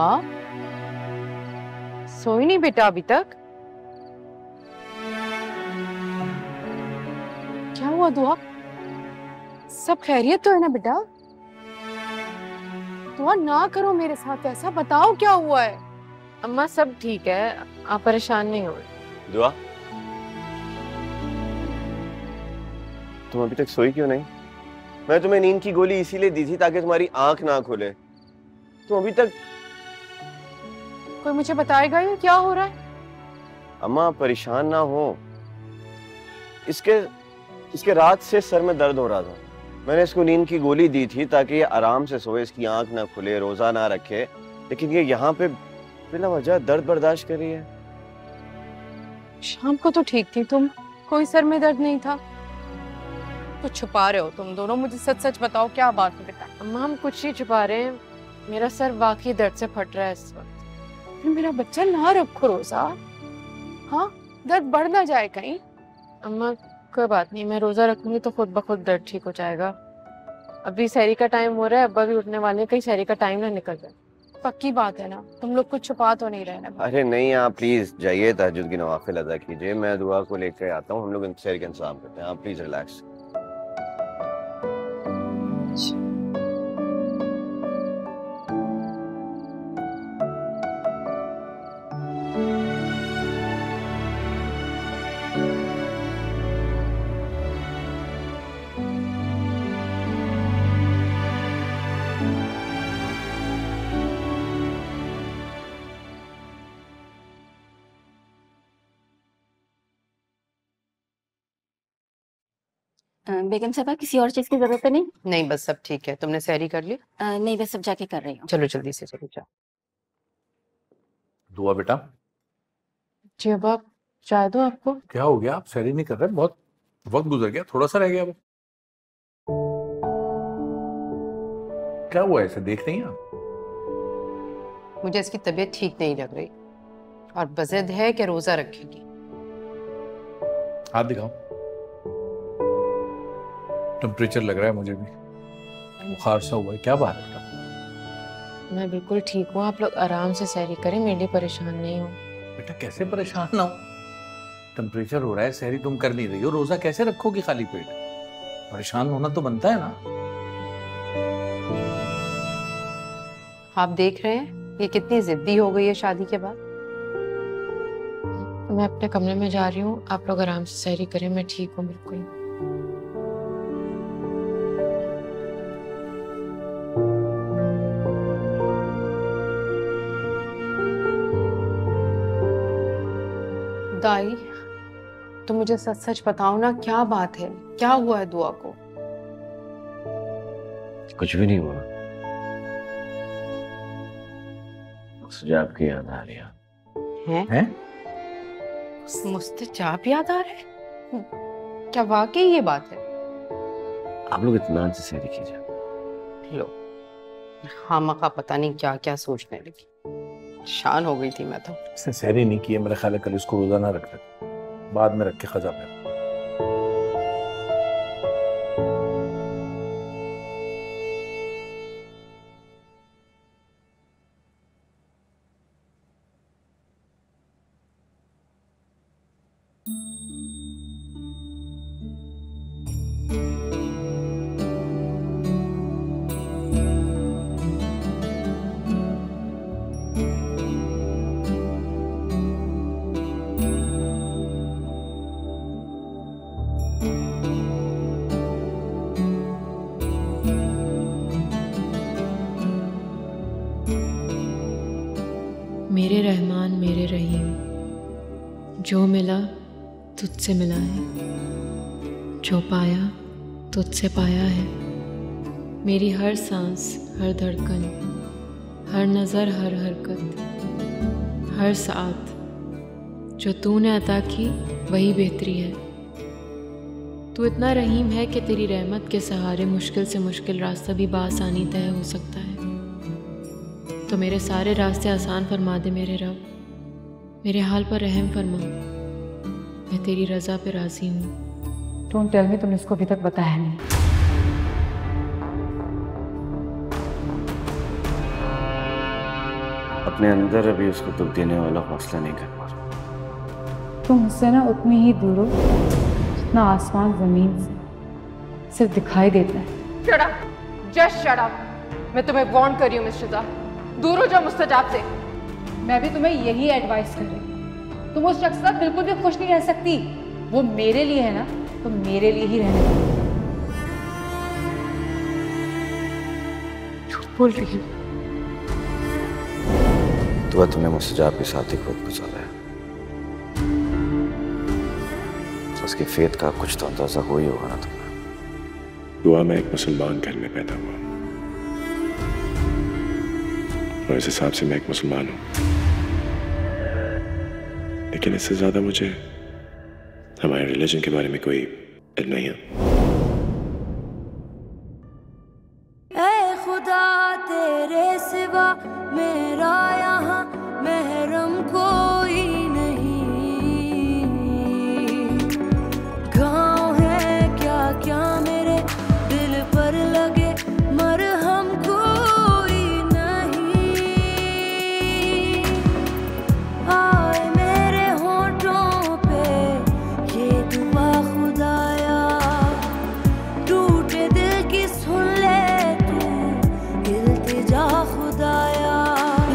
दुआ, सोई नहीं बेटा अभी तक? क्या हुआ दुआ? सब खैरियत तो है ना बेटा? दुआ ना करो मेरे साथ ऐसा, बताओ क्या हुआ है? अम्मा सब ठीक है, आप परेशान नहीं हो। दुआ, तुम अभी तक सोई क्यों नहीं? मैं तुम्हें नींद की गोली इसीलिए दी थी ताकि तुम्हारी आंख ना खुले। तुम अभी तक। कोई मुझे बताएगा ये क्या हो रहा है? अम्मा परेशान ना हो, इसके रात से सर में दर्द हो रहा था। मैंने इसको नींद की गोली दी थी ताकि ये आराम से सोए, इसकी आंख ना खुले, रोजा ना रखे, लेकिन ये यहाँ पे बिना वजह दर्द बर्दाश्त कर रही है। शाम को तो ठीक थी तुम, कोई सर में दर्द नहीं था। कुछ छुपा रहे हो तुम दोनों, मुझे सच सच बताओ क्या बात है बेटा? अम्मा हम कुछ नहीं छुपा रहे हैं, मेरा सर वाकई दर्द से फट रहा है इस वक्त। फिर मेरा बच्चा ना रखो रोजा, हाँ दर्द बढ़ ना जाए कहीं। अम्मा कोई बात नहीं, मैं रोजा रखूंगी तो खुद ब खुद दर्द ठीक हो जाएगा। अभी सहरी का टाइम हो रहा है, अब्बा भी उठने वाले हैं, कहीं सहरी का टाइम ना निकल जाए। पक्की बात है ना, तुम लोग कुछ छुपा तो नहीं रहे ना? अरे नहीं, आप प्लीज जाइए, तहज्जुद की नवाफिल अदा कीजिए, मैं दुआ को लेकर आता हूँ, हम लोग इंतजार का इंतजाम करते हैं, आप प्लीज रिलैक्स। बेगम साहबा किसी और चीज की जरूरत है? नहीं नहीं बस सब ठीक है। तुमने सहरी कर ली? नहीं बस सब जाके कर रही हूँ। चलो जल्दी से चलो जाओ। दुआ बेटा, जी अब आप चाय दो आपको। क्या हो गया? आप सहरी नहीं कर रहे? बहुत वक्त गुजर गया, थोड़ा सा रह गया अब। क्या हुआ? ऐसे देख रही हैं आप? मुझे इसकी तबीयत ठीक नहीं लग रही और बज़िद है कि रोजा रखेगी। हाथ दिखाओ। टेम्परेचर लग रहा है मुझे भी, बुखार सा हुआ है। क्या बात है बेटा? मैं बिल्कुल ठीक हूँ, आप लोग आराम से सहरी करें, मेरे लिए परेशान नहीं हो। बेटा कैसे परेशान ना हो? टेम्परेचर हो रहा है, सहरी तुम कर नहीं रही हो, रोजा कैसे रखोगी खाली पेट? परेशान होना तो बनता है ना। आप देख रहे हैं ये कितनी जिद्दी हो गई है शादी के बाद। मैं अपने कमरे में जा रही हूँ, आप लोग आराम से सहरी करें, मैं ठीक हूँ बिल्कुल। दाई तुम मुझे सच सच बताओ ना, क्या बात है, क्या हुआ है दुआ को? कुछ भी नहीं हुआ, मुझे आपकी याद आ रही है। हैं? मुस्तजाब याद आ रहा है? क्या वाकई ये बात है? आप लोग इत्मीनान से सहरी कीजिए। लो खामखा पता नहीं क्या क्या सोचने लगी, शान हो गई थी मैं तो। इसने सहरी नहीं की है, मेरा ख्याल है कल इसको रोजा ना रख रहे, बाद में रख के खजा पे। मेरे रहमान मेरे रहीम, जो मिला तुझसे मिला है, जो पाया तुझसे पाया है। मेरी हर सांस, हर धड़कन, हर नज़र, हर हरकत, हर साथ जो तूने अता की वही बेहतरी है। तू इतना रहीम है कि तेरी रहमत के सहारे मुश्किल से मुश्किल रास्ता भी बासानी तय हो सकता है। तो मेरे सारे रास्ते आसान फरमा दे मेरे रब, मेरे हाल पर रहम फरमा, मैं तेरी रज़ा पे राज़ी हूँ। डोंट टेल मी तुमने इसको अभी तक बताया नहीं। अपने अंदर अभी उसको दुख देने वाला हौसला नहीं कर पा रहा। तुम मुझसे ना उतनी ही दूर हो जितना आसमान जमीन से सिर्फ दिखाई देता है। Shut up! Just shut up! मैं तुम्हें वार्न कर रही हूँ मिस शिजा, दूर हो जाओ मुस्तजाब से। मैं भी तुम्हें यही एडवाइस कर रही हूँ। तुम उस शख्स से बिल्कुल भी खुश नहीं रह सकती। वो मेरे लिए है ना, तो मेरे लिए ही रहने दो। झूठ बोल रही है। दुआ तुमने मुस्तजाब के साथ ही खुद को चला है। उसकी फेथ का कुछ तो अंदाजा हो ही होगा ना तुम्हें। दुआ मैं एक मुसलमान घर में पैदा हुआ और इस हिसाब से मैं एक मुसलमान हूं, लेकिन इससे ज्यादा मुझे हमारे रिलीजन के बारे में कोई इल्म नहीं है। ऐ खुदा तेरे सिवा मेरा यहाँ महरम कोई नहीं, घाव है क्या क्या मेरे दिल पर लगे मरहम कोई नहीं। आए मेरे होठों पे ये दुआ खुदाया, टूटे दिल की सुन ले तू इल्तिजा खुदाया,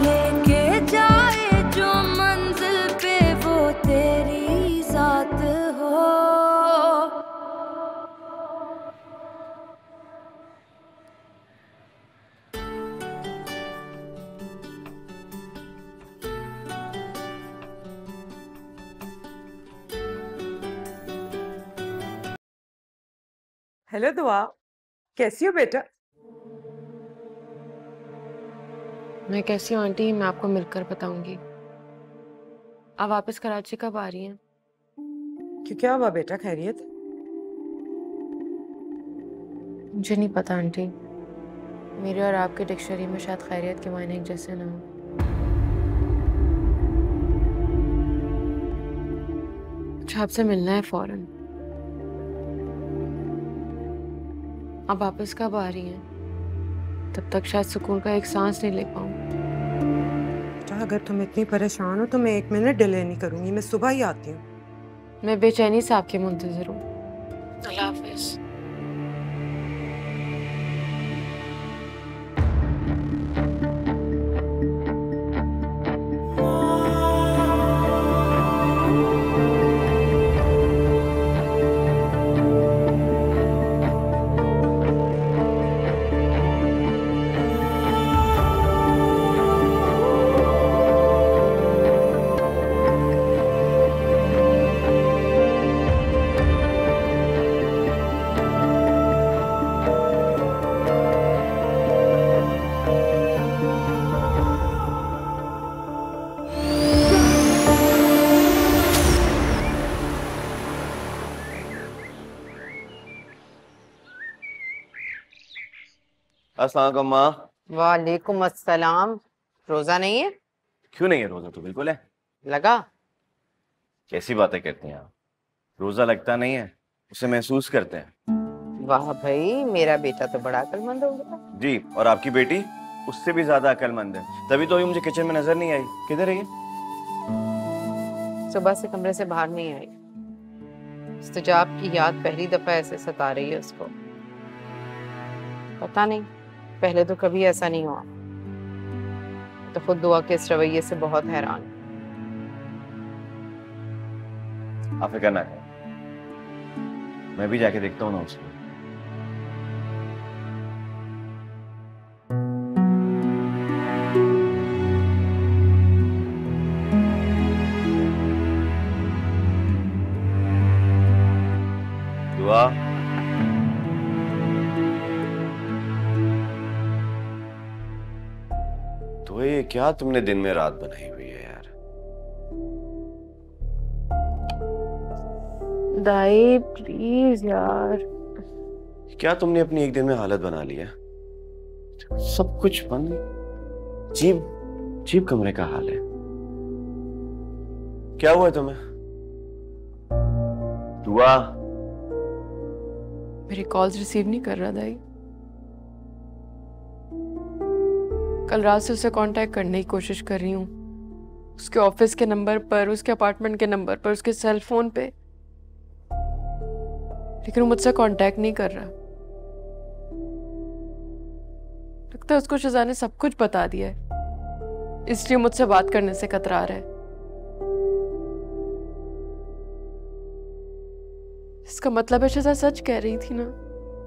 लेके जाए जो मंजिल पे वो तेरी जात हो। हेलो दुआ, कैसी हो बेटा? मैं कैसी हूँ आंटी, मैं आपको मिलकर बताऊंगी। आप वापस कराची कब आ रही हैं? क्यों, क्या हुआ बेटा? खैरियत? मुझे नहीं पता आंटी, मेरे और आपके डिक्शनरी में शायद खैरियत के मायने एक जैसे ना हो। मुझे आपसे मिलना है फौरन। आप वापस कब आ रही हैं? तब तक शायद सुकून का एक सांस नहीं ले पाऊँ। बेटा अगर तुम इतनी परेशान हो तो मैं 1 मिनट डिले नहीं करूंगी, मैं सुबह ही आती हूँ। मैं बेचैनी से आपके मुंतजिर हूँ। अल्लाह हाफिज़। अस्सलाम वालेकुम माँ। वालेकुम अस्सलाम। रोजा नहीं है? क्यों नहीं है रोजा? तो बिल्कुल है। लगा? कैसी बातें करती हैं आप? रोजा लगता नहीं है, उसे महसूस करते हैं। वाह भाई, मेरा बेटा तो बड़ा अक्लमंद हो गया। जी, और आपकी बेटी उससे भी ज्यादा अक्लमंद है। तभी तो अभी मुझे किचन में नजर नहीं आई। किधर है ये? सुबह से कमरे से बाहर नहीं आई। इस्तजाब की याद पहली दफा ऐसे सता रही है उसको। पता नहीं, पहले तो कभी ऐसा नहीं हुआ। तो खुद दुआ के इस रवैये से बहुत हैरान। आप फिक्र ना करें, मैं भी जाके देखता हूँ ना उसको। दुआ, तो ये क्या तुमने दिन में रात बनाई हुई है यार? दाई प्लीज यार। क्या तुमने अपनी एक दिन में हालत बना ली है? सब कुछ बंद, अजीब अजीब कमरे का हाल है। क्या हुआ तुम्हें? दुआ, मेरी कॉल्स रिसीव नहीं कर रहा दाई। कल रात से उसे कांटेक्ट करने की कोशिश कर रही हूँ, उसके ऑफिस के नंबर पर, उसके अपार्टमेंट के नंबर पर, उसके सेल फोन पे, लेकिन वो मुझसे कांटेक्ट नहीं कर रहा। लगता है उसको शहजाद ने सब कुछ बता दिया है, इसलिए मुझसे बात करने से कतरा रहा है। इसका मतलब है शहजाद सच कह रही थी ना,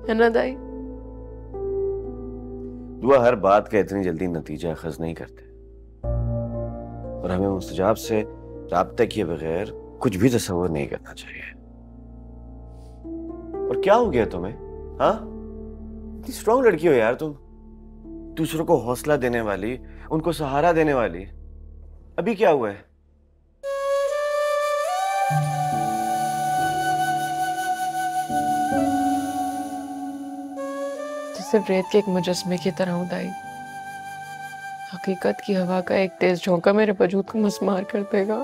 है ना दाई? दुआ हर बात का इतनी जल्दी नतीजा अखज़ नहीं करते और हमें मुस्तजाब से राब्ता किए बगैर कुछ भी तसव्वुर नहीं करना चाहिए। और क्या हो गया तुम्हें? हाँ, इतनी स्ट्रॉन्ग लड़की हो यार तुम, दूसरों को हौसला देने वाली, उनको सहारा देने वाली। अभी क्या हुआ है? सिर्फ रेत के एक मुजस्मे की तरह हूं दाई। हकीकत की हवा का एक तेज झोंका मेरे वजूद को मस्मार कर देगा।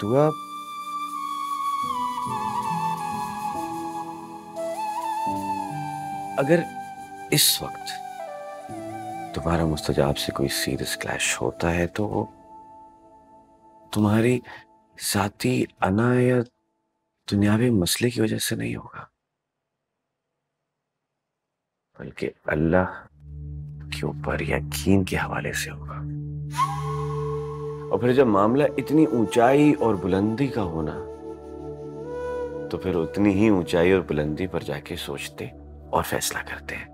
दुआ, अगर इस वक्त तुम्हारा मुस्तजाब से कोई सीरियस क्लैश होता है तो तुम्हारी जाती अना या दुनियावी मसले की वजह से नहीं होगा, बल्कि अल्लाह के ऊपर यकीन के हवाले से होगा। और फिर जब मामला इतनी ऊंचाई और बुलंदी का होना, तो फिर उतनी ही ऊंचाई और बुलंदी पर जाके सोचते और फैसला करते हैं।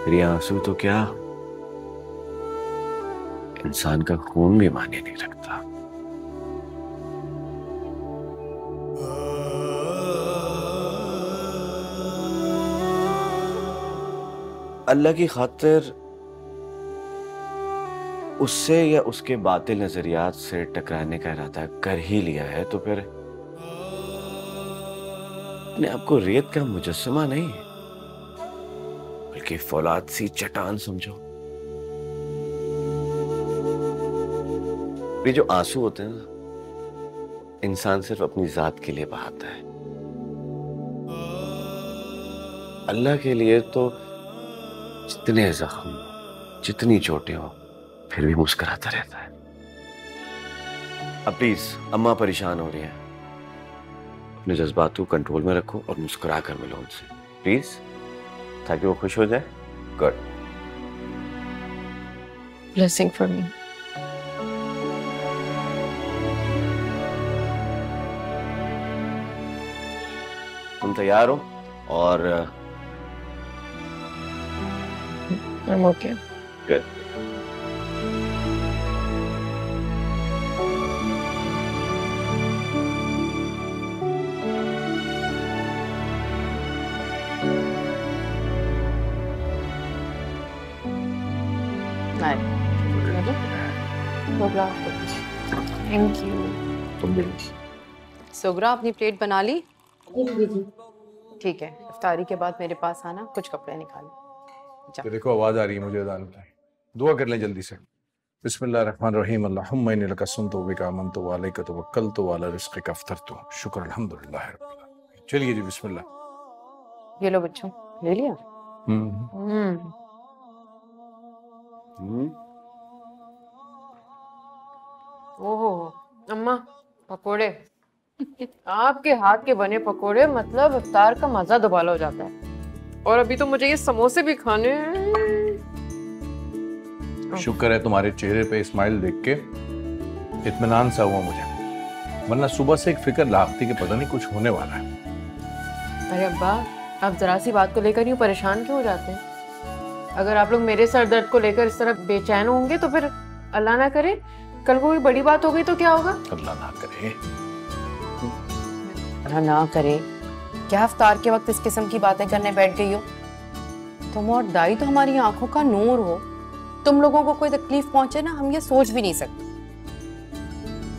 फिर ये आंसू तो क्या, इंसान का खून भी माने नहीं रखता। अल्लाह की खातिर उससे या उसके बातिल नजरियात से टकराने का इरादा कर ही लिया है तो फिर अपने आप को रेत का मुजस्समा नहीं बल्कि फौलाद सी चट्टान समझो। ये जो आंसू होते हैं ना, इंसान सिर्फ अपनी जात के लिए बहाता है। अल्लाह के लिए तो जितने जख्म, जितनी चोटें हो, फिर भी मुस्कुराता रहता है। अब प्लीज, अम्मा परेशान हो रही है, अपने जज्बातों को कंट्रोल में रखो और मुस्कुरा कर मिलो उनसे प्लीज, ताकि वो खुश हो जाए। गुड। Blessing for me. तुम तैयार हो? और I'm okay. Good. Thank you. तुम भी। सुगरा अपनी प्लेट बना ली? ठीक है, इफ्तारी के बाद मेरे पास आना, कुछ कपड़े निकाले। तो देखो आवाज आ रही है मुझे अजान की। दुआ कर लें जल्दी से। बिस्मिल्लाहिर्रहमानिर्रहीम अल्लाहुम्मा इन्नी लका सुन्नतु बिका आमन्तु व अलैका तवक्कलतु व अला रिज़्क़िका अफ़्तरतु शुक्र अल्हम्दुलिल्लाह रब्बिल आलमीन। चलिए जी बिस्मिल्लाह। ये लो बच्चों, ले लिया? ओहो अम्मा, पकोड़े। आपके हाथ के बने पकोड़े मतलब इफ्तार का मजा दुबाला हो जाता है। और अभी तो मुझे ये समोसे भी खाने हैं। शुक्र है तुम्हारे चेहरे पे स्माइल देख के इत्मीनान सा हुआ मुझे, वरना सुबह से एक फिक्र लाखती कि पता नहीं कुछ होने वाला है। अरे अब्बा, आप जरा सी बात को लेकर यूं परेशान क्यों हो जाते हैं? अगर आप लोग मेरे सर दर्द को लेकर इस तरह बेचैन होंगे तो फिर अल्लाह ना करे कल कोई बड़ी बात हो गई तो क्या होगा? अल्लाह ना करे। अल्लाह ना करे क्या इफ्तार के वक्त इस किस्म की बातें करने बैठ गई हो? तुम और दाई तो हमारी आंखों का नूर हो। तुम लोगों को कोई तकलीफ पहुंचे ना, हम ये सोच भी नहीं सकते।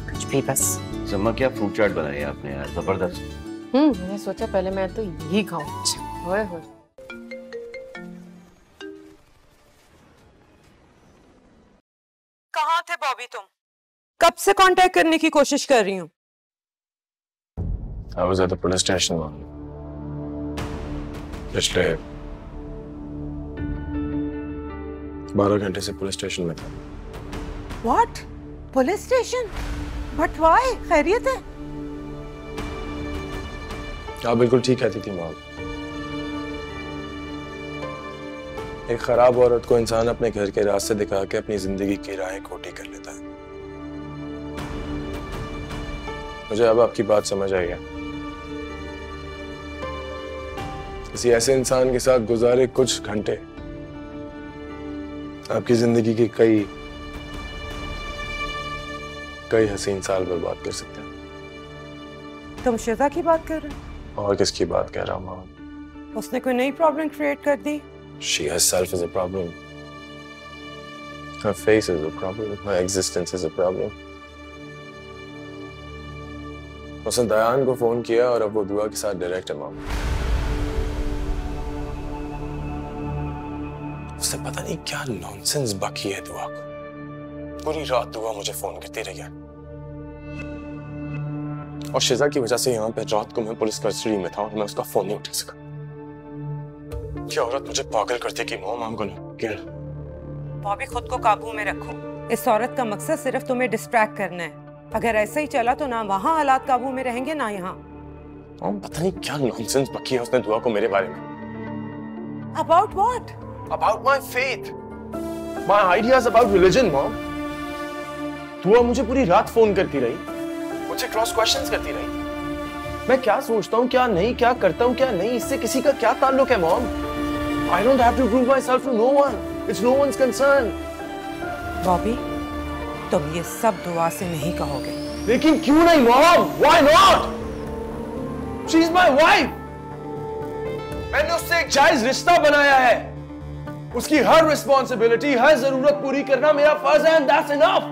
कुछ भी बस। सम्मा, क्या फ्रूट चाट बनाई है आपने यार, जबरदस्त। मैंने सोचा पहले मैं तो यही खाऊं। होए होए। कहाँ थे बॉबी तुम? कब से कांटेक्ट करने की कोशिश कर रही हूँ। I was at the police station, Mom. पिछले 12 घंटे से पुलिस स्टेशन में था। What? Police station? But why? खैरियत है? आप बिल्कुल ठीक कहती थी मॉम। एक खराब औरत को इंसान अपने घर के रास्ते दिखा के अपनी जिंदगी की राहें खोटी कर लेता है। मुझे अब आपकी बात समझ आई है। किसी ऐसे इंसान के साथ गुजारे कुछ घंटे आपकी जिंदगी के कई हसीन साल बर्बाद कर सकते हैं। तुम शिजा की बात कर रहे हो? और किसकी बात कर रहा हूँ मॉम? उसने कोई नई प्रॉब्लम क्रिएट कर दी? She herself is a problem. Her face is a problem. Her existence is a problem. उसने दयान को फोन किया और अब वो दुआ के साथ डायरेक्ट है मॉम। उसने पता नहीं क्या नॉनसेंस बकी है दुआ को। पूरी रात दुआ मुझे फोन करती रही है और शिजा की वजह से यहाँ पे रात को मैं पुलिस कस्टडी में था और मैं उसका फोन नहीं उठा सका। क्या औरत मुझे पागल करती कि mom I'm gonna kill। Bobby खुद को काबू में रखो। इस औरत का मकसद सिर्फ तुम्हें डिस्ट्रैक्ट करना है। अगर ऐसा ही चला तो ना वहाँ हालात काबू में रहेंगे ना यहाँ। मॉम पता नहीं क्या नॉनसेंस बकी है उसने दुआ को मेरे बारे में। About what? About my faith, my ideas about religion, mom. दुआ मुझे पूरी रात फोन करती रही, मुझे क्रॉस क्वेश्चंस करती रही। मैं क्या सोचता हूँ, क्या नहीं, क्या करता हूँ, क्या नहीं, इससे किसी का क्या ताल्लुक है, mom? I don't have to prove myself to no one. It's no one's concern. Bobby, तुम ये सब दुआ से नहीं कहोगे। लेकिन क्यों नहीं, mom? Why not? She's my wife. मैंने उससे एक जायज रिश्ता बनाया है। उसकी हर रिस्पॉन्सिबिलिटी, हर जरूरत पूरी करना मेरा फर्ज है, and that's enough.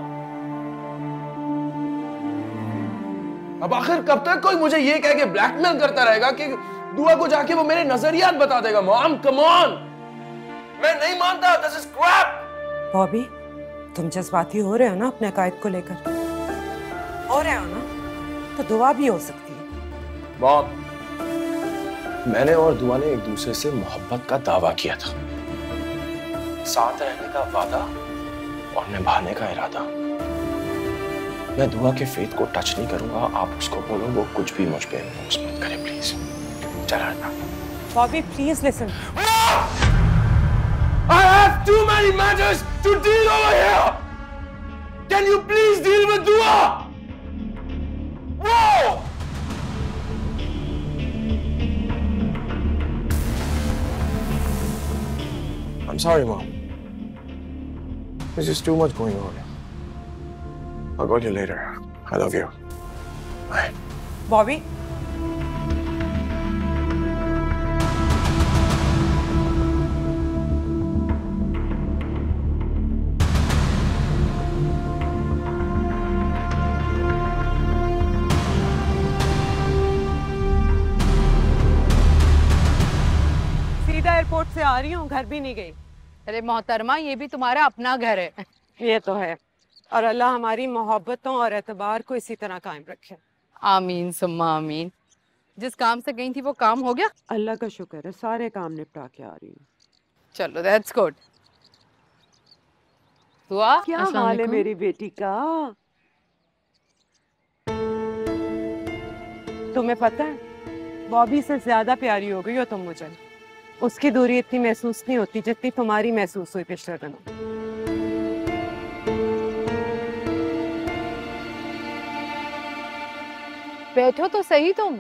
अब आखिर कब तक कोई मुझे ये कह के ब्लैकमेल करता रहेगा कि दुआ को जाके वो मेरे नजरियात बता देगा? मॉम, कम ऑन, मैं नहीं मानता। This is Krebs. बॉबी, तुम जज्बाती हो रहे हो ना अपने अकायद को लेकर? हो रहे हो ना? तो दुआ भी हो सकती है। मॉम, मैंने और दुआ ने एक दूसरे से मोहब्बत का दावा किया था, साथ रहने का वादा और निभाने का इरादा। मैं दुआ के फेथ को टच नहीं करूंगा। आप उसको बोलो वो कुछ भी मुझ पे इन्फोर्स मत करे प्लीज। चला ना। Bobby, please listen. I have too many matters to deal over here. Can you please deal with Dua? Whoa! I'm sorry, Mom. There's just too much going on. I'll call you later. I love you. Bye. Bobby, सीधा airport से आ रही हूँ, घर भी नहीं गई। अरे मोहतरमा, ये भी तुम्हारा अपना घर है। ये तो है, और अल्लाह हमारी मोहब्बतों और एतबार को इसी तरह कायम रखे। आमीन सुम्मा आमीन। जिस काम से गई थी वो काम हो गया? अल्लाह का शुक्र है, सारे काम निपटा के आ रही हूँ। चलो, दैट्स गुड। दुआ, क्या हाल है मेरी बेटी का? तुम्हें पता है, बॉबी से ज्यादा प्यारी हो गई हो तुम मुझे। उसकी दूरी इतनी महसूस नहीं होती जितनी तुम्हारी महसूस हुई पिछले दिनों। बैठो तो सही तुम।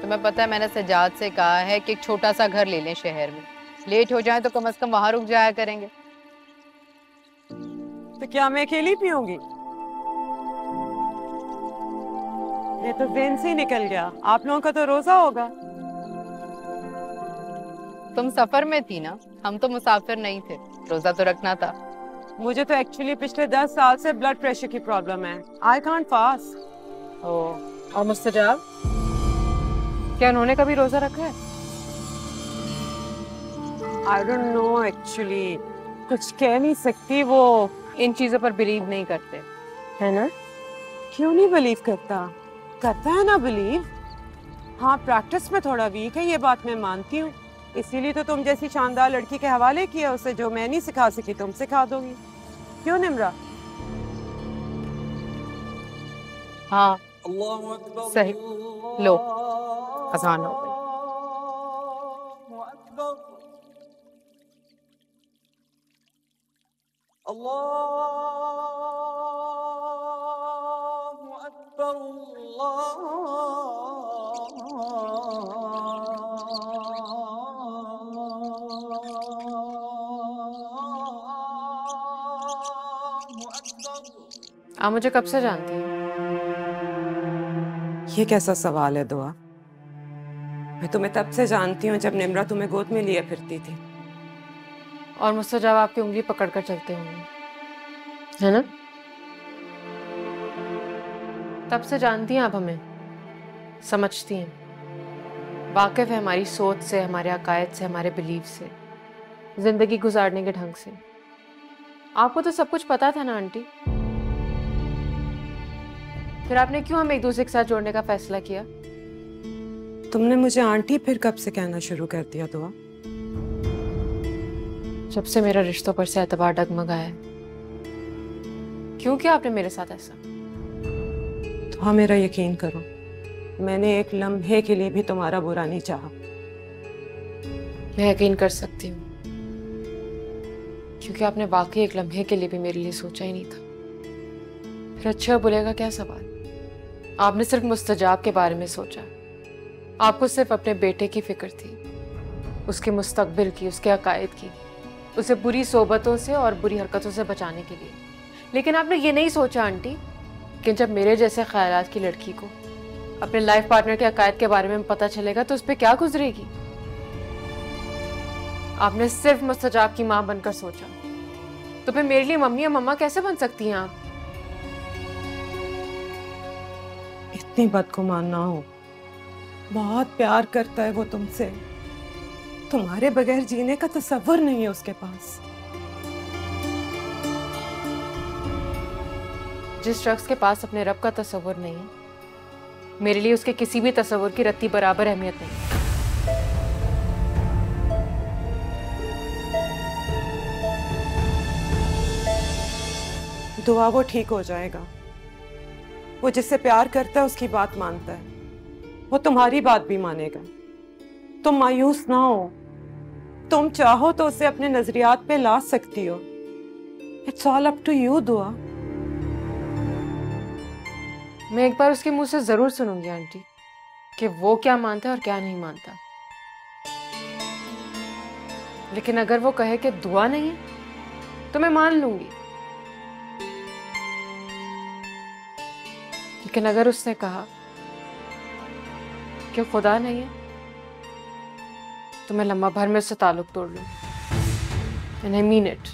तुम्हें पता है, मैंने सजाद से कहा है कि एक छोटा सा घर ले लें शहर में। लेट हो जाए तो कम से कम वहां रुक जाया करेंगे। तो क्या मैं अकेली पीऊंगी? ये तो जेन से ही निकल गया। आप लोगों का तो रोजा होगा। तुम सफर में थी ना, हम तो मुसाफिर नहीं थे। रोजा तो रखना था। मुझे तो एक्चुअली पिछले 10 साल से ब्लड प्रेशर की प्रॉब्लम है। I can't fast. और मुस्तजाब? क्या उन्होंने कभी रोजा रखा है? आई डोंट नो एक्चुअली, कुछ कह नहीं सकती। वो इन चीजों पर बिलीव नहीं करते, है ना? क्यों नहीं बिलीव करता? करता है ना बिलीव। हाँ, प्रैक्टिस में थोड़ा वीक है, ये बात मैं मानती हूँ। इसीलिए तो तुम जैसी शानदार लड़की के हवाले किया उसे। जो मैं नहीं सिखा सकी तुम सिखा दोगी। क्यों निम्रा? हाँ सही। लो, अजान हो गई। आप मुझे कब से जानती हैं? ये कैसा सवाल है दुआ? मैं तुम्हें तब से जानती हूँ जब निम्रा तुम्हें गोद में लिए फिरती थी। और मुझसे जब आपकी उंगली पकड़कर चलते होंगे, है ना? तब से जानती हैं आप हमें, समझती हैं, वाकिफ है हमारी सोच से, हमारे अकायद से, हमारे बिलीफ से, जिंदगी गुजारने के ढंग से। आपको तो सब कुछ पता था ना आंटी, फिर आपने क्यों हम एक दूसरे के साथ जोड़ने का फैसला किया? तुमने मुझे आंटी फिर कब से कहना शुरू कर दिया दुआ? जब से मेरा रिश्तों पर से एतबार डगमगाया है। क्यों किया आपने मेरे साथ ऐसा? तो हाँ, मेरा यकीन करो, मैंने एक लम्हे के लिए भी तुम्हारा बुरा नहीं चाहा। मैं यकीन कर सकती हूँ, क्योंकि आपने वाकई एक लम्हे के लिए भी मेरे लिए सोचा ही नहीं था। फिर अच्छा बुरे का क्या सवाल? आपने सिर्फ मुस्तजाब के बारे में सोचा। आपको सिर्फ अपने बेटे की फिक्र थी, उसके मुस्तकबिल की, उसके अकायद की, उसे बुरी सोबतों से और बुरी हरकतों से बचाने के लिए। लेकिन आपने ये नहीं सोचा आंटी कि जब मेरे जैसे ख्यालात की लड़की को अपने लाइफ पार्टनर के अकायद के बारे में पता चलेगा तो उस पर क्या गुजरेगी। आपने सिर्फ मुस्तजाब की माँ बनकर सोचा, तो फिर मेरे लिए मम्मी या मम्मा कैसे बन सकती हैं आप? इतनी बदगुमान ना हो। बहुत प्यार करता है वो तुमसे। तुम्हारे बगैर जीने का तसव्वुर नहीं है उसके पास। जिस शख्स के पास अपने रब का तसव्वुर नहीं है, मेरे लिए उसके किसी भी तसव्वुर की रत्ती बराबर अहमियत नहीं। दुआ वो ठीक हो जाएगा। वो जिससे प्यार करता है उसकी बात मानता है, वो तुम्हारी बात भी मानेगा। तुम मायूस ना हो, तुम चाहो तो उसे अपने नजरियात पे ला सकती हो। It's all up to you Dua. मैं एक बार उसके मुंह से जरूर सुनूंगी आंटी कि वो क्या मानता है और क्या नहीं मानता। लेकिन अगर वो कहे कि दुआ नहीं है तो मैं मान लूंगी। लेकिन अगर उसने कहा कि खुदा नहीं है तो मैं लम्हा भर में उससे ताल्लुक तोड़ लूं। And I mean it.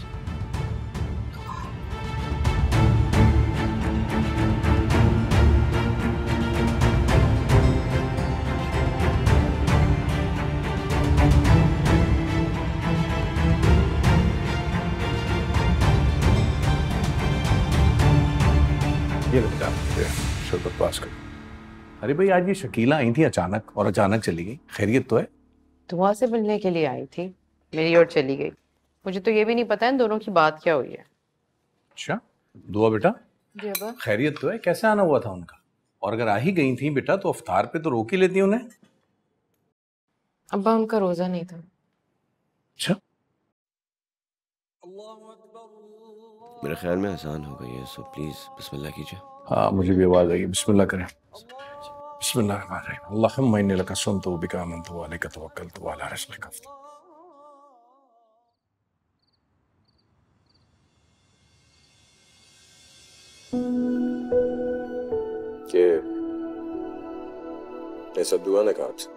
ये बेटा शरबत पास कर। अरे भाई, आज ये शकीला आई थी अचानक और अचानक चली गई। खैरियत तो है? दुआ से मिलने के लिए आई थी मेरी और चली गई। मुझे तो ये भी नहीं पता इन दोनों की बात क्या हुई है। अच्छा दुआ बेटा, जी अब्बा। खैरियत तो है? कैसे आना हुआ था उनका? और अगर आ ही गई थी बेटा तो अफ्तार पे तो रोक ही लेती उन्हें। अब्बा उनका रोजा नहीं था। अच्छा, मेरे ख्याल में आसान हो गई है, सो प्लीज बिस्मिल्लाह कीजिए। हाँ मुझे भी आवाज आई। बिस्मिल्लाह करें। बिस्मिल्लाह रहमान रहीम। अल्लाहुम्मा इन्नी लका सुन्नतु व बिका आमनतु व अलैका तवक्कलतु व अला रिज़्क़िका अफ़्तरतु। ये सब दुआ ने कहा आपसे?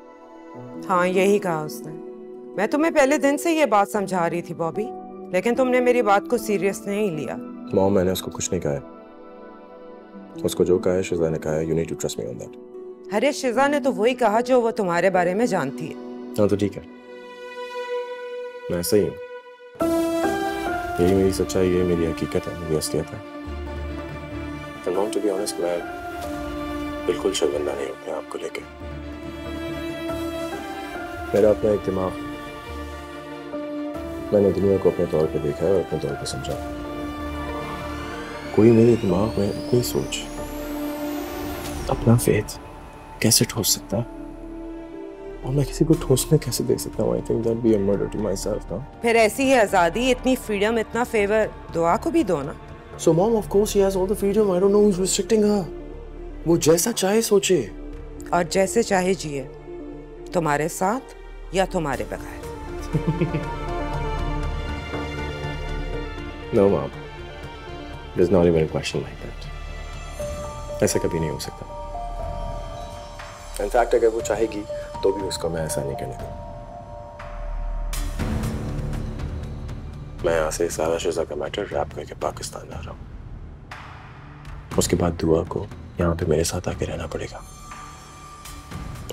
हाँ, यही कहा उसने। मैं तुम्हें पहले दिन से ये बात समझा रही थी बॉबी, लेकिन तुमने मेरी बात को सीरियस नहीं लिया। मॉम, मैंने उसको कुछ नहीं कहा है। उसको जो कहा है शिजा ने कहा है। You need to trust me on that. अरे शिजा ने तो वही कहा जो वो तुम्हारे बारे में जानती है। हाँ तो ठीक है, मैं ऐसा ही हूँ। यही मेरी सच्चाई, यही मेरी हकीकत है, मेरी असलियत है। टू बी ऑनेस्ट, मैं बिल्कुल शर्मिंदा नहीं हूँ अपने आप को लेके। मेरा अपना एक दिमाग, मैंने दुनिया को अपने तौर पे देखा है और अपने तौर पे समझा। कोई मेरे दिमाग में अपनी सोच, अपना फेथ कैसे ठोस सकता है, और मैं किसी को ठोसने कैसे देख सकता हूँ? I think that'd be a murder to myself, no? फिर ऐसी ही आजादी, इतनी फ्रीडम, इतना फेवर दुआ को भी दो ना। So mom, of course she has all the freedom. I don't know who's restricting her. वो जैसा चाहे सोचे और जैसे चाहे जिए, तुम्हारे साथ या तुम्हारे बगैर। No mom, there's not even a question like that. ऐसा कभी नहीं हो सकता। In fact, अगर वो चाहेगी तो भी उसको मैं ऐसा नहीं करने दूंगा। मैं यहाँ से सारा शिजा का मैटर रैप करके पाकिस्तान जा रहा हूँ। उसके बाद दुआ को यहाँ पे मेरे साथ आके रहना पड़ेगा।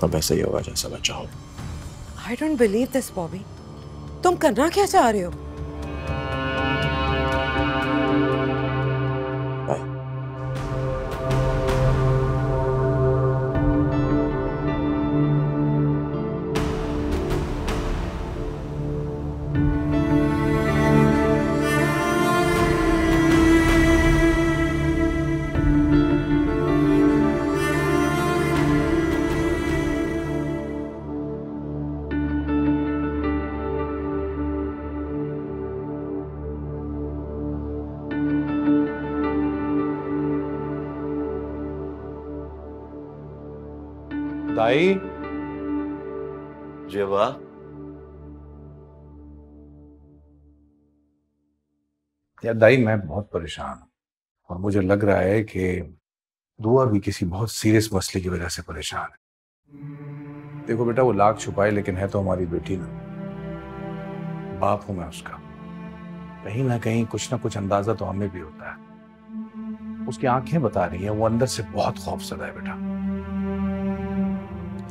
अब ऐसा ही होगा जैसा मैं चाहूँ। I don't believe this, Bobby. तुम करना क्या चाह रहे हो? दाई जी वाह, यार दाई मैं बहुत परेशान हूँ और मुझे लग रहा है कि दुआ भी किसी बहुत सीरियस मसले की वजह से परेशान है। देखो बेटा, वो लाख छुपाए लेकिन है तो हमारी बेटी ना। बाप हूं मैं उसका। कहीं ना कहीं कुछ ना कुछ अंदाजा तो हमें भी होता है। उसकी आंखें बता रही हैं वो अंदर से बहुत खौफजदा है बेटा।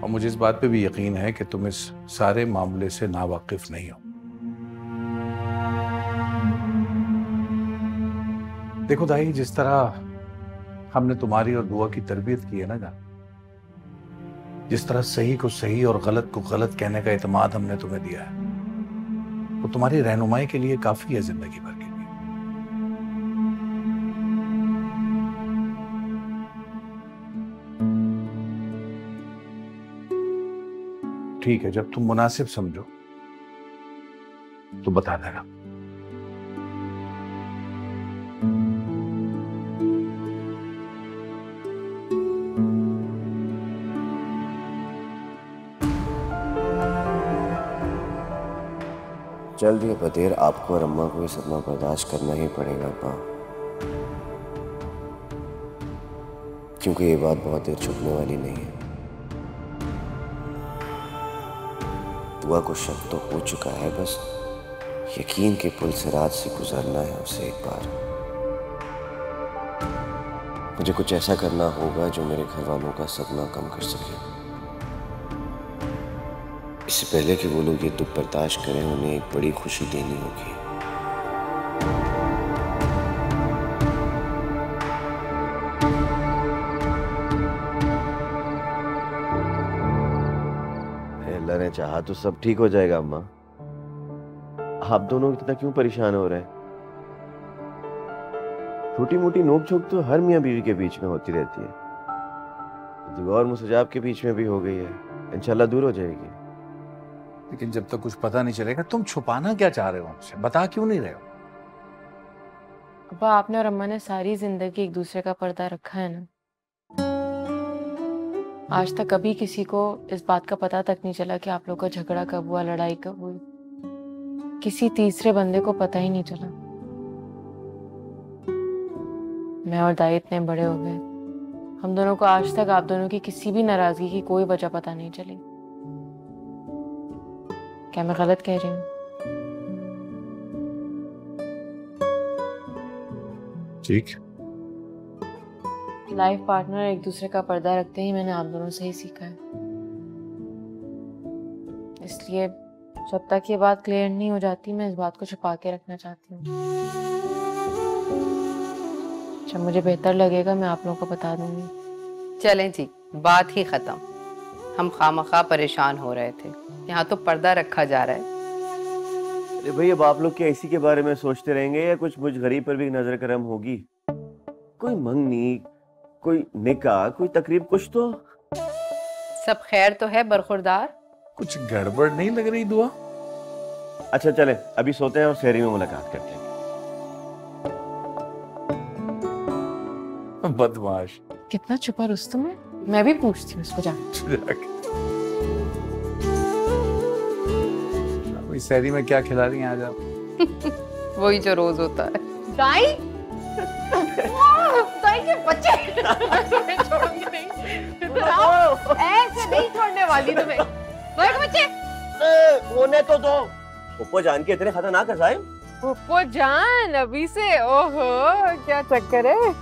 और मुझे इस बात पे भी यकीन है कि तुम इस सारे मामले से नावाकिफ नहीं हो। देखो दाई, जिस तरह हमने तुम्हारी और दुआ की तरबियत की है ना जान, जिस तरह सही को सही और गलत को गलत कहने का इत्मीनान हमने तुम्हें दिया है, वो तुम्हारी रहनुमाई के लिए काफी है जिंदगी भर के लिए। ठीक है, जब तुम मुनासिब समझो तो बता देना। जल्द या बदेर आपको और अम्मा को ये सदमा बर्दाश्त करना ही पड़ेगा अब्बा, क्योंकि ये बात बहुत देर छुपने वाली नहीं है। दुआ को शक तो हो चुका है, बस यकीन के पुल से रात से गुजरना है उसे एक बार। मुझे कुछ ऐसा करना होगा जो मेरे घर वालों का सदमा कम कर सके। इससे पहले कि वो लोग ये दुख बर्दाश्त करें, उन्हें एक बड़ी खुशी देनी होगी। अल्लाह ने चाहा तो सब ठीक हो जाएगा अम्मा। आप दोनों इतना क्यों परेशान हो रहे हैं? छोटी मोटी नोक-झोंक तो हर मियाँ बीवी के बीच में होती रहती है। दुआ और मुस्तजाब के बीच में भी हो गई है, इंशाल्लाह दूर हो जाएगी। लेकिन जब तक कुछ पता नहीं चलेगा, तुम छुपाना क्या चाह रहे हो हमसे? बता क्यों नहीं रहे हो? अब्बा, आपने और अम्मा ने सारी जिंदगी एक दूसरे का पर्दा रखा है ना। आज तक कभी किसी को इस बात का पता तक नहीं चला कि आप लोग का झगड़ा कब हुआ, लड़ाई कब हुई। किसी तीसरे बंदे को पता ही नहीं चला। मैं और दाई इतने बड़े हो गए, हम दोनों को आज तक आप दोनों की किसी भी नाराजगी की कोई वजह पता नहीं चली। क्या मैं गलत कह रही हूँ? ठीक, लाइफ पार्टनर एक दूसरे का पर्दा रखते ही मैंने आप दोनों से ही सीखा है। इसलिए जब तक ये बात क्लियर नहीं हो जाती मैं इस बात को छुपा के रखना चाहती हूँ। जब मुझे बेहतर लगेगा मैं आप लोगों को बता दूंगी। चलें जी, बात ही खत्म। हम खामखा परेशान हो रहे थे, यहाँ तो पर्दा रखा जा रहा है। अरे भाई, अब आप लोग क्या इसी के बारे में सोचते रहेंगे या कुछ मुझ गरीब पर भी नजर करम होगी? कोई मंगनी, कोई निकाह, कोई तकरीब, कुछ तो। सब खैर तो है बरखुरदार? कुछ गड़बड़ नहीं लग रही दुआ? अच्छा चले, अभी सोते हैं और शहरी में मुलाकात करते हैं। बदमाश। कितना छुपा रुस्तम है, मैं भी पूछती हूँ उसको जाके। शहरी में क्या खिला रही हैं आज आप? वही जो रोज होता है। दाई दाई के बच्चे छोड़ूंगी नहीं, ऐसे नहीं छोड़ने वाली तुम्हें। बच्चे होने तो दो। पुप्पो जान के इतने खतरनाक है साहिब? पुप्पो जान अभी से? ओहो, क्या चक्कर है?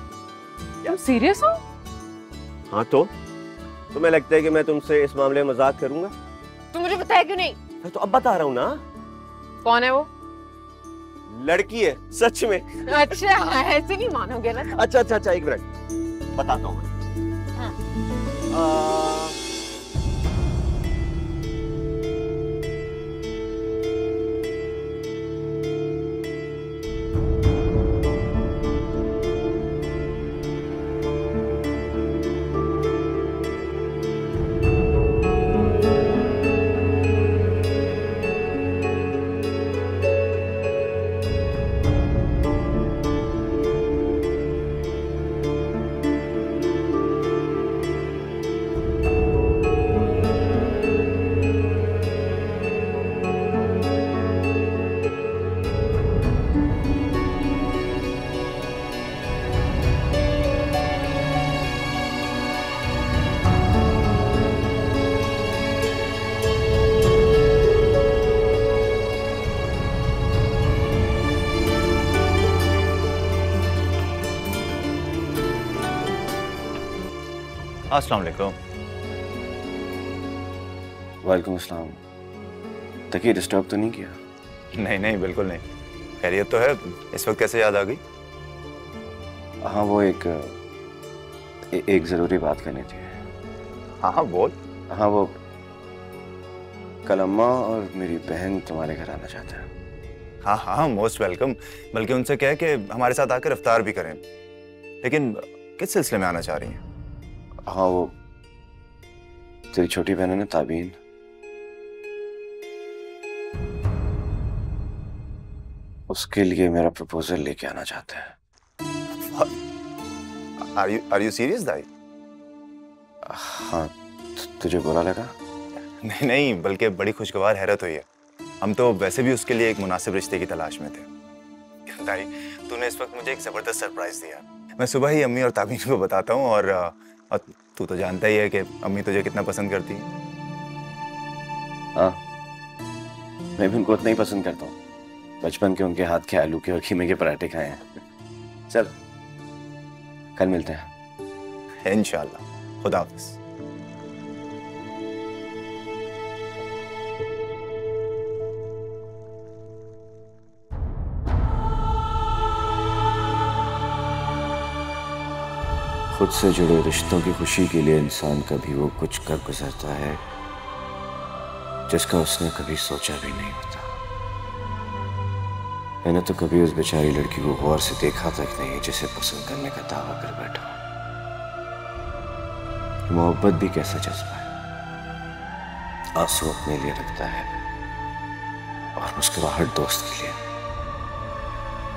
तुम सीरियस हो? हाँ तो तुम्हें लगता है कि मैं तुमसे इस मामले में मजाक करूंगा? तुम मुझे बताया क्यों नहीं? तो अब बता रहा हूँ ना। कौन है वो? लड़की है सच में। अच्छा, ऐसे नहीं मानोगे ना। अच्छा अच्छा अच्छा, एक मिनट बताता हूँ। अस्सलाम वालेकुम। वालेकुम अस्सलाम। तकिए डिस्टर्ब तो नहीं किया? नहीं नहीं, बिल्कुल नहीं, खैरियत तो है। इस वक्त कैसे याद आ गई? हाँ, वो एक ज़रूरी बात करनी थी। हाँ हाँ बोल। हाँ, वो कल अम्मा और मेरी बहन तुम्हारे घर आना चाहते हैं। हाँ हाँ, मोस्ट वेलकम। बल्कि उनसे कह के हमारे साथ आकर इफ्तार भी करें। लेकिन किस सिलसिले में आना चाह रही हैं? हाँ, वो तेरी छोटी बहन है ना ताबीन, उसके लिए मेरा प्रपोजल लेके आना चाहते हैं। Are you serious दाई? हाँ, तुझे बुरा लगा? नहीं नहीं, बल्कि बड़ी खुशगवार हैरत हुई है। हम तो वैसे भी उसके लिए एक मुनासिब रिश्ते की तलाश में थे। दाई, तूने इस वक्त मुझे एक जबरदस्त सरप्राइज दिया। मैं सुबह ही अम्मी और ताबीन को बताता हूँ और तू तो जानता ही है कि अम्मी तुझे कितना पसंद करती है। हाँ, मैं भी उनको उतना ही पसंद करता हूँ। बचपन के उनके हाथ के आलू के और खीमे के पराठे खाए हैं। चल, कल मिलते हैं इंशाल्लाह। खुदा हाफिज़। खुद से जुड़े रिश्तों की खुशी के लिए इंसान कभी वो कुछ कर गुजरता है जिसका उसने कभी सोचा भी नहीं होता। मैंने तो कभी उस बेचारी लड़की को गौर से देखा तक नहीं जिसे पसंद करने का दावा कर बैठा। मोहब्बत भी कैसा जज्बा है, आंसू अपने लिए रखता है और मुस्कुराहट दोस्त के लिए।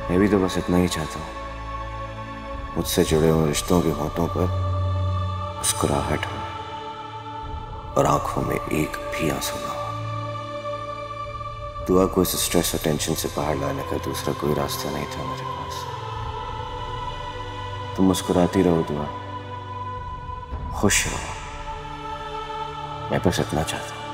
मैं भी तो बस इतना ही चाहता हूँ, मुझसे जुड़े हुए रिश्तों के होठों पर मुस्कुराहट हो और आंखों में एक भी आंसू ना हो। दुआ को इस स्ट्रेस और टेंशन से बाहर लाने का दूसरा कोई रास्ता नहीं था मेरे पास। तुम मुस्कुराती रहो दुआ, खुश रहो, मैं बस इतना चाहता हूँ।